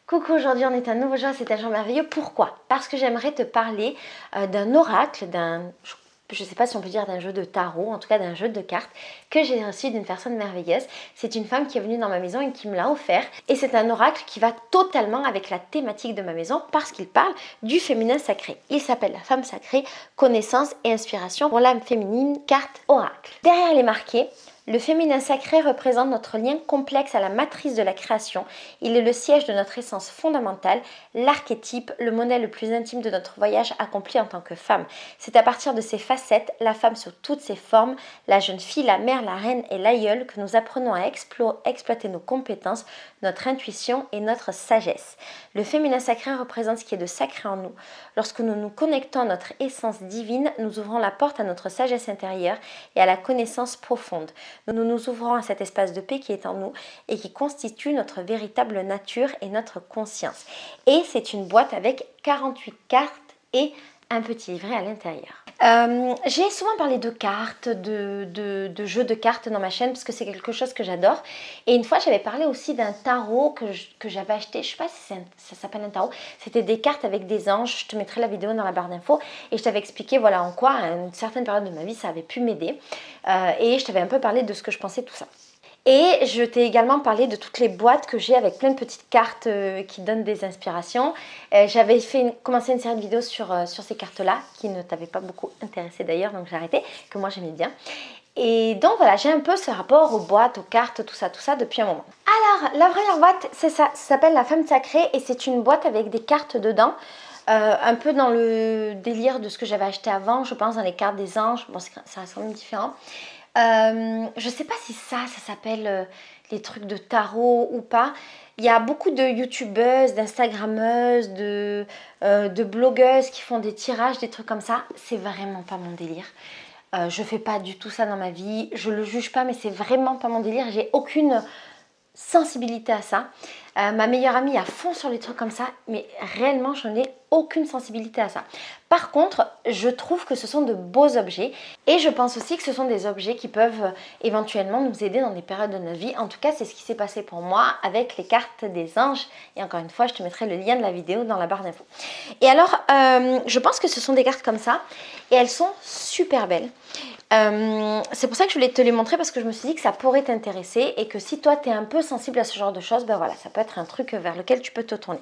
Coucou, aujourd'hui on est un nouveau jour, c'est un jour merveilleux. Pourquoi? Parce que j'aimerais te parler d'un oracle, je ne sais pas si on peut dire d'un jeu de tarot, en tout cas d'un jeu de cartes que j'ai reçu d'une personne merveilleuse. C'est une femme qui est venue dans ma maison et qui me l'a offert. Et c'est un oracle qui va totalement avec la thématique de ma maison parce qu'il parle du féminin sacré. Il s'appelle la femme sacrée, connaissance et inspiration pour l'âme féminine, carte oracle. Derrière il est marqué: le féminin sacré représente notre lien complexe à la matrice de la création. Il est le siège de notre essence fondamentale, l'archétype, le modèle le plus intime de notre voyage accompli en tant que femme. C'est à partir de ces facettes, la femme sous toutes ses formes, la jeune fille, la mère, la reine et l'aïeule, que nous apprenons à exploiter nos compétences, notre intuition et notre sagesse. Le féminin sacré représente ce qui est de sacré en nous. Lorsque nous nous connectons à notre essence divine, nous ouvrons la porte à notre sagesse intérieure et à la connaissance profonde. Nous nous ouvrons à cet espace de paix qui est en nous et qui constitue notre véritable nature et notre conscience. Et c'est une boîte avec 48 cartes et un petit livret à l'intérieur. J'ai souvent parlé de cartes, de jeux de cartes dans ma chaîne parce que c'est quelque chose que j'adore. Et une fois, j'avais parlé aussi d'un tarot que j'avais acheté. Je ne sais pas si ça s'appelle un tarot. C'était des cartes avec des anges. Je te mettrai la vidéo dans la barre d'infos. Et je t'avais expliqué voilà en quoi, à une certaine période de ma vie, ça avait pu m'aider. Et je t'avais un peu parlé de ce que je pensais de tout ça. Et je t'ai également parlé de toutes les boîtes que j'ai avec plein de petites cartes qui donnent des inspirations. J'avais commencé une série de vidéos sur ces cartes-là, qui ne t'avaient pas beaucoup intéressé d'ailleurs, donc j'ai arrêté, que moi j'aimais bien. Et donc voilà, j'ai un peu ce rapport aux boîtes, aux cartes, tout ça depuis un moment. Alors, la première boîte, c'est ça s'appelle la femme sacrée et c'est une boîte avec des cartes dedans. Un peu dans le délire de ce que j'avais acheté avant, je pense, dans les cartes des anges. Bon, ça reste quand même différent. Je sais pas si ça s'appelle les trucs de tarot ou pas. Il y a beaucoup de youtubeuses, d'instagrammeuses, de blogueuses qui font des tirages, des trucs comme ça. C'est vraiment pas mon délire. Je fais pas du tout ça dans ma vie. Je le juge pas, mais c'est vraiment pas mon délire. J'ai aucune sensibilité à ça. Ma meilleure amie a fond sur les trucs comme ça, mais réellement j'en ai aucune sensibilité à ça. Par contre, je trouve que ce sont de beaux objets et je pense aussi que ce sont des objets qui peuvent éventuellement nous aider dans des périodes de notre vie. En tout cas, c'est ce qui s'est passé pour moi avec les cartes des anges. Et encore une fois, je te mettrai le lien de la vidéo dans la barre d'infos. Et alors, je pense que ce sont des cartes comme ça et elles sont super belles. C'est pour ça que je voulais te les montrer parce que je me suis dit que ça pourrait t'intéresser et que si toi tu es un peu sensible à ce genre de choses, ben voilà, ça peut être un truc vers lequel tu peux te tourner.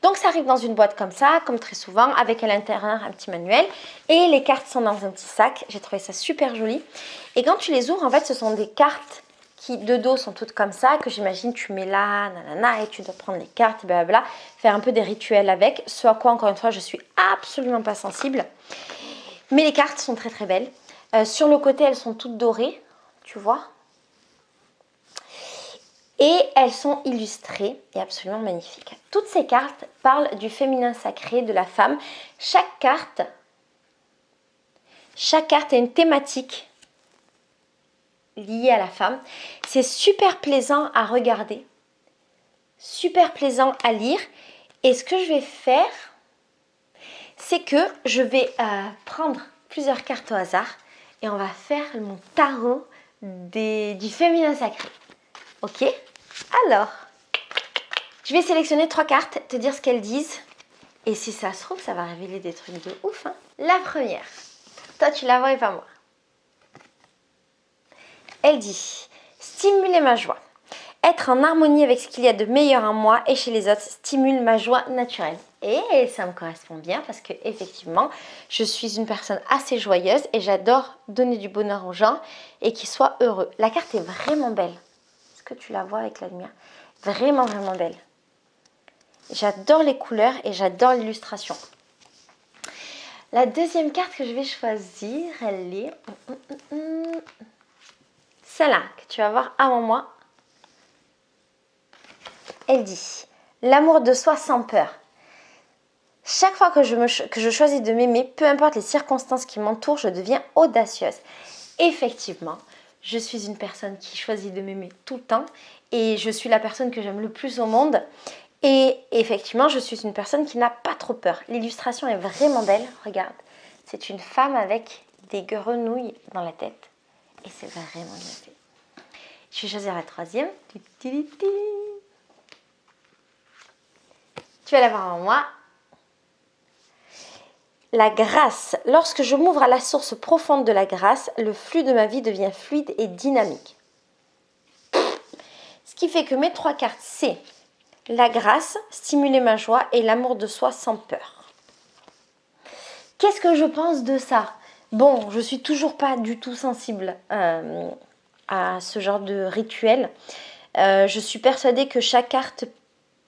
Donc ça arrive dans une boîte comme ça, comme très souvent, avec à l'intérieur un petit manuel et les cartes sont dans un petit sac. J'ai trouvé ça super joli. Et quand tu les ouvres, en fait, ce sont des cartes qui de dos sont toutes comme ça, que j'imagine tu mets là, nanana, et tu dois prendre les cartes, blablabla, faire un peu des rituels avec, ce à quoi encore une fois je suis absolument pas sensible. Mais les cartes sont très très belles. Sur le côté, elles sont toutes dorées, tu vois. Et elles sont illustrées et absolument magnifiques. Toutes ces cartes parlent du féminin sacré, de la femme. Chaque carte a une thématique liée à la femme. C'est super plaisant à regarder, super plaisant à lire. Et ce que je vais faire, c'est que je vais prendre plusieurs cartes au hasard et on va faire mon tarot du féminin sacré. Ok? Alors, je vais sélectionner 3 cartes, te dire ce qu'elles disent. Et si ça se trouve, ça va révéler des trucs de ouf. Hein. La première, toi tu la vois et pas moi. Elle dit: stimuler ma joie. Être en harmonie avec ce qu'il y a de meilleur en moi et chez les autres stimule ma joie naturelle. Et ça me correspond bien parce que effectivement, je suis une personne assez joyeuse et j'adore donner du bonheur aux gens et qu'ils soient heureux. La carte est vraiment belle. Est-ce que tu la vois avec la lumière? Vraiment, vraiment belle. J'adore les couleurs et j'adore l'illustration. La deuxième carte que je vais choisir, elle est celle-là que tu vas voir avant moi. Elle dit: l'amour de soi sans peur. Chaque fois que je choisis de m'aimer, peu importe les circonstances qui m'entourent, je deviens audacieuse. Effectivement, je suis une personne qui choisit de m'aimer tout le temps et je suis la personne que j'aime le plus au monde. Et effectivement, je suis une personne qui n'a pas trop peur. L'illustration est vraiment belle, regarde. C'est une femme avec des grenouilles dans la tête et c'est vraiment bien fait. Je vais choisir la troisième. Tu vas la voir en moi. La grâce. Lorsque je m'ouvre à la source profonde de la grâce, le flux de ma vie devient fluide et dynamique. Ce qui fait que mes 3 cartes, c'est la grâce, stimuler ma joie et l'amour de soi sans peur. Qu'est-ce que je pense de ça? Bon, je suis toujours pas du tout sensible à ce genre de rituel. Je suis persuadée que chaque carte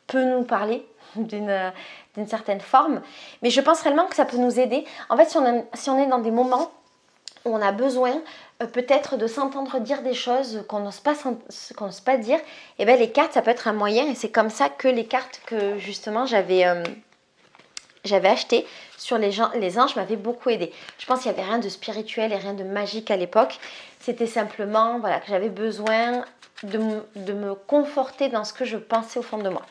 peut nous parler d'une certaine forme, mais je pense réellement que ça peut nous aider. En fait, si on est dans des moments où on a besoin peut-être de s'entendre dire des choses qu'on n'ose pas dire, et bien les cartes, ça peut être un moyen, et c'est comme ça que les cartes que justement j'avais achetées sur les anges m'avaient beaucoup aidé. Je pense qu'il n'y avait rien de spirituel et rien de magique à l'époque. C'était simplement voilà, que j'avais besoin de me conforter dans ce que je pensais au fond de moi.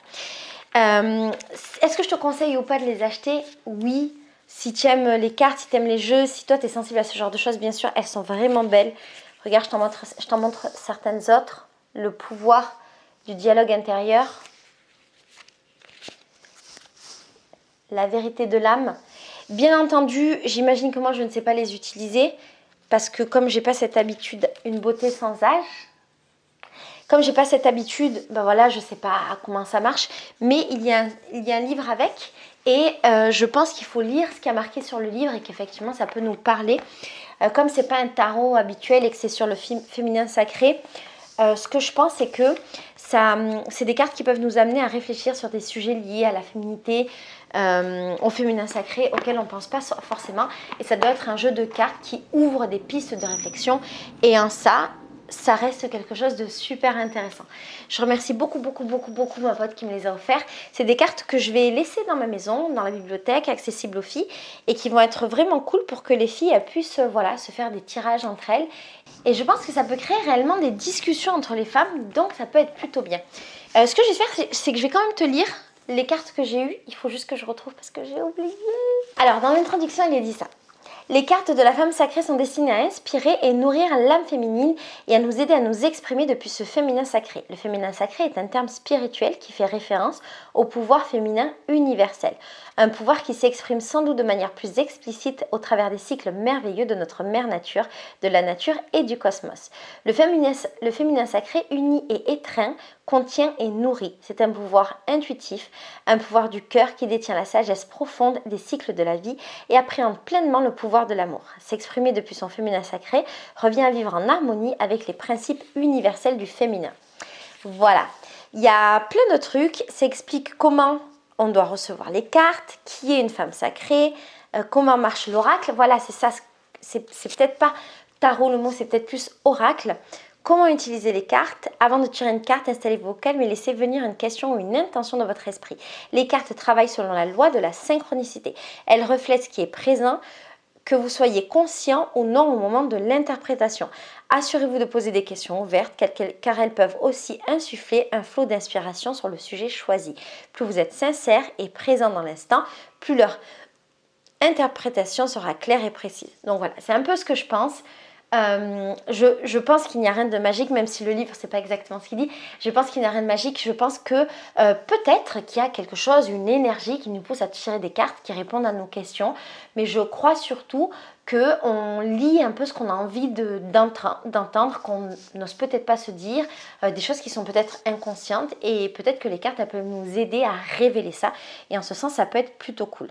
Est-ce que je te conseille ou pas de les acheter? Oui. Si tu aimes les cartes, si tu aimes les jeux, si toi tu es sensible à ce genre de choses, bien sûr, elles sont vraiment belles. Regarde, je t'en montre certaines autres. Le pouvoir du dialogue intérieur. La vérité de l'âme. Bien entendu, j'imagine que moi je ne sais pas les utiliser parce que comme j'ai pas cette habitude, une beauté sans âge. Comme j'ai pas cette habitude, ben voilà, je sais pas comment ça marche, mais il y a un livre avec et je pense qu'il faut lire ce qui a marqué sur le livre et qu'effectivement ça peut nous parler. Comme c'est pas un tarot habituel et que c'est sur le féminin sacré, ce que je pense c'est que c'est des cartes qui peuvent nous amener à réfléchir sur des sujets liés à la féminité, au féminin sacré auquel on ne pense pas forcément, et ça doit être un jeu de cartes qui ouvre des pistes de réflexion et en ça reste quelque chose de super intéressant. Je remercie beaucoup ma pote qui me les a offerts. C'est des cartes que je vais laisser dans ma maison, dans la bibliothèque, accessibles aux filles et qui vont être vraiment cool pour que les filles puissent se faire des tirages entre elles. Et je pense que ça peut créer réellement des discussions entre les femmes, donc ça peut être plutôt bien. Ce que je vais faire, c'est que je vais quand même te lire les cartes que j'ai eues. Il faut juste que je retrouve parce que j'ai oublié. Alors, dans l'introduction, il est dit ça. Les cartes de la femme sacrée sont destinées à inspirer et nourrir l'âme féminine et à nous aider à nous exprimer depuis ce féminin sacré. Le féminin sacré est un terme spirituel qui fait référence au pouvoir féminin universel. Un pouvoir qui s'exprime sans doute de manière plus explicite au travers des cycles merveilleux de notre mère nature, de la nature et du cosmos. Le féminin sacré unit et étreint, contient et nourrit. C'est un pouvoir intuitif, un pouvoir du cœur qui détient la sagesse profonde des cycles de la vie et appréhende pleinement le pouvoir de l'amour. S'exprimer depuis son féminin sacré revient à vivre en harmonie avec les principes universels du féminin. Voilà, il y a plein de trucs, ça explique comment on doit recevoir les cartes, qui est une femme sacrée, comment marche l'oracle. Voilà, c'est ça, c'est peut-être pas tarot le mot, c'est peut-être plus oracle. Comment utiliser les cartes? Avant de tirer une carte, installez-vous au calme et laissez venir une question ou une intention dans votre esprit. Les cartes travaillent selon la loi de la synchronicité. Elles reflètent ce qui est présent, que vous soyez conscient ou non au moment de l'interprétation. Assurez-vous de poser des questions ouvertes car elles peuvent aussi insuffler un flot d'inspiration sur le sujet choisi. Plus vous êtes sincère et présent dans l'instant, plus leur interprétation sera claire et précise. Donc voilà, c'est un peu ce que je pense. Je pense qu'il n'y a rien de magique, même si le livre c'est pas exactement ce qu'il dit. Je pense qu'il n'y a rien de magique. Je pense que peut-être qu'il y a quelque chose, une énergie qui nous pousse à tirer des cartes qui répondent à nos questions. Mais je crois surtout qu'on lit un peu ce qu'on a envie d'entendre, qu'on n'ose peut-être pas se dire, des choses qui sont peut-être inconscientes et peut-être que les cartes elles peuvent nous aider à révéler ça. Et en ce sens, ça peut être plutôt cool.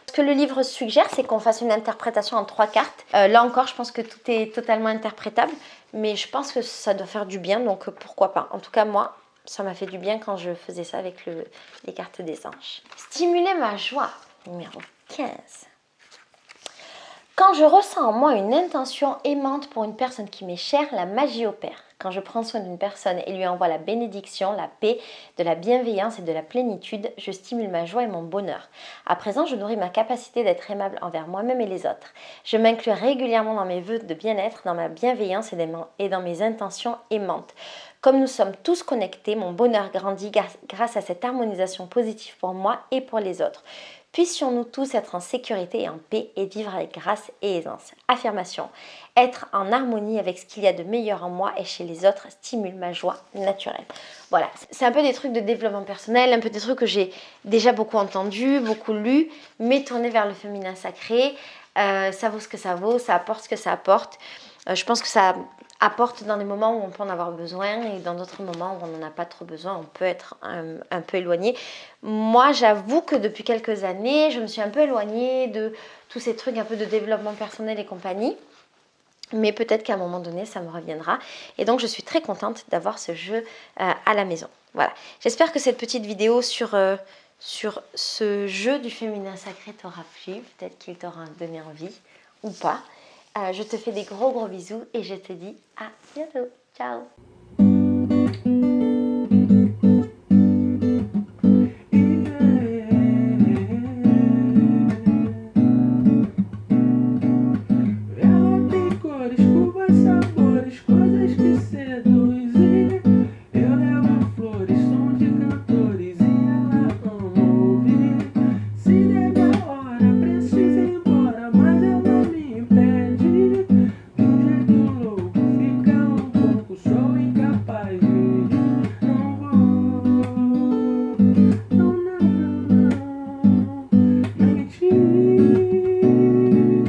Ce que le livre suggère, c'est qu'on fasse une interprétation en 3 cartes. Là encore, je pense que tout est totalement interprétable, mais je pense que ça doit faire du bien, donc pourquoi pas. En tout cas, moi, ça m'a fait du bien quand je faisais ça avec les cartes des anges. Stimuler ma joie, numéro 15. Quand je ressens en moi une intention aimante pour une personne qui m'est chère, la magie opère. Quand je prends soin d'une personne et lui envoie la bénédiction, la paix, de la bienveillance et de la plénitude, je stimule ma joie et mon bonheur. À présent, je nourris ma capacité d'être aimable envers moi-même et les autres. Je m'inclus régulièrement dans mes vœux de bien-être, dans ma bienveillance et dans mes intentions aimantes. Comme nous sommes tous connectés, mon bonheur grandit grâce à cette harmonisation positive pour moi et pour les autres. Puissions-nous tous être en sécurité et en paix et vivre avec grâce et aisance. Affirmation. Être en harmonie avec ce qu'il y a de meilleur en moi et chez les autres stimule ma joie naturelle. Voilà, c'est un peu des trucs de développement personnel, un peu des trucs que j'ai déjà beaucoup entendus, beaucoup lus, mais tournés vers le féminin sacré. Ça vaut ce que ça vaut, ça apporte ce que ça apporte. Je pense que ça apporte dans des moments où on peut en avoir besoin et dans d'autres moments où on n'en a pas trop besoin, on peut être un peu éloigné. Moi, j'avoue que depuis quelques années, je me suis un peu éloignée de tous ces trucs un peu de développement personnel et compagnie. Mais peut-être qu'à un moment donné, ça me reviendra. Et donc, je suis très contente d'avoir ce jeu à la maison. Voilà. J'espère que cette petite vidéo sur ce jeu du féminin sacré t'aura plu. Peut-être qu'il t'aura donné envie ou pas. Je te fais des gros bisous et je te dis à bientôt. Ciao!